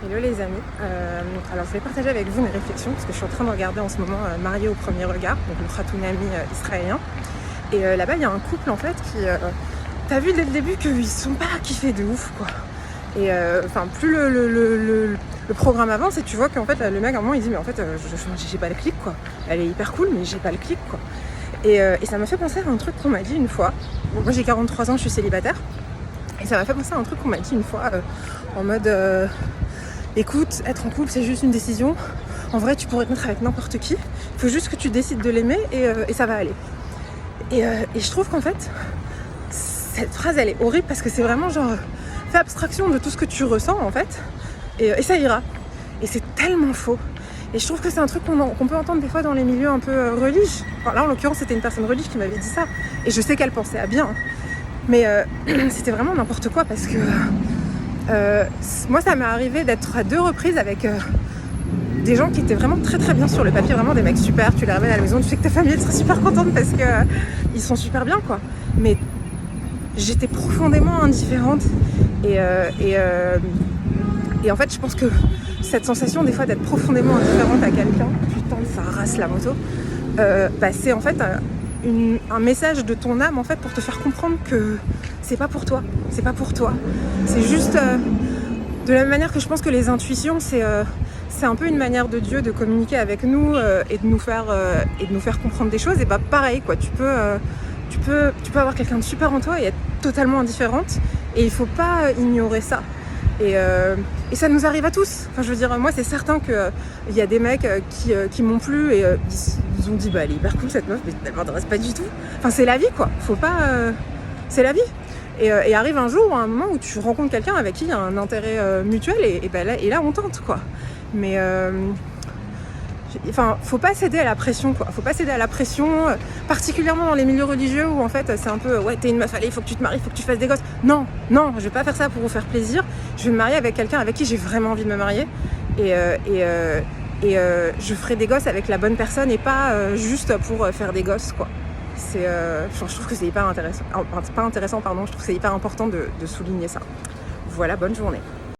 Hello les amis, alors je vais partager avec vous mes réflexions parce que je suis en train de regarder en ce moment Marié au premier regard, donc le Khatounami israélien. Et là-bas il y a un couple en fait qui, t'as vu dès le début qu'ils sont pas kiffés de ouf quoi. Et plus le programme avance et tu vois qu'en fait le mec à un moment il dit mais en fait j'ai pas le clic quoi. Elle est hyper cool mais j'ai pas le clic quoi. Et ça m'a fait penser à un truc qu'on m'a dit une fois. Bon, moi j'ai 43 ans, je suis célibataire. Et ça m'a fait penser à un truc qu'on m'a dit une fois en mode écoute, être en couple c'est juste une décision. En vrai tu pourrais te mettre avec n'importe qui. Il faut juste que tu décides de l'aimer et ça va aller. Et je trouve qu'en fait cette phrase elle est horrible parce que c'est vraiment genre fais abstraction de tout ce que tu ressens en fait et ça ira. Et c'est tellement faux. Et je trouve que c'est un truc qu'on peut entendre des fois dans les milieux un peu religieux. Enfin, là en l'occurrence c'était une personne religieuse qui m'avait dit ça. Et je sais qu'elle pensait à bien. Mais c'était vraiment n'importe quoi parce que moi ça m'est arrivé d'être à 2 reprises avec des gens qui étaient vraiment très très bien sur le papier, vraiment des mecs super, tu les ramènes à la maison, tu sais que ta famille sera super contente parce que ils sont super bien quoi. Mais j'étais profondément indifférente et en fait je pense que cette sensation des fois d'être profondément indifférente à quelqu'un, putain ça rase la moto, c'est en fait un message de ton âme en fait pour te faire comprendre que c'est pas pour toi, c'est pas pour toi. C'est juste de la même manière que je pense que les intuitions c'est un peu une manière de Dieu de communiquer avec nous et de nous faire comprendre des choses. Et bah pareil quoi, tu peux avoir quelqu'un de super en toi et être totalement indifférente et il faut pas ignorer ça. Et ça nous arrive à tous. Enfin, je veux dire, moi, c'est certain qu'il y a des mecs qui m'ont plu et ils ont dit bah elle est hyper cool cette meuf, mais elle m'intéresse pas du tout. Enfin, c'est la vie quoi. Faut pas. C'est la vie. Et arrive un jour ou un moment où tu rencontres quelqu'un avec qui il y a un intérêt mutuel et là on tente quoi. Mais faut pas céder à la pression quoi. Faut pas céder à la pression, particulièrement dans les milieux religieux où en fait c'est un peu ouais t'es une meuf, allez il faut que tu te maries, il faut que tu fasses des gosses. Non, je vais pas faire ça pour vous faire plaisir. Je vais me marier avec quelqu'un avec qui j'ai vraiment envie de me marier et je ferai des gosses avec la bonne personne et pas juste pour faire des gosses quoi. Je trouve que c'est hyper intéressant. Je trouve que c'est hyper important de souligner ça. Voilà, bonne journée.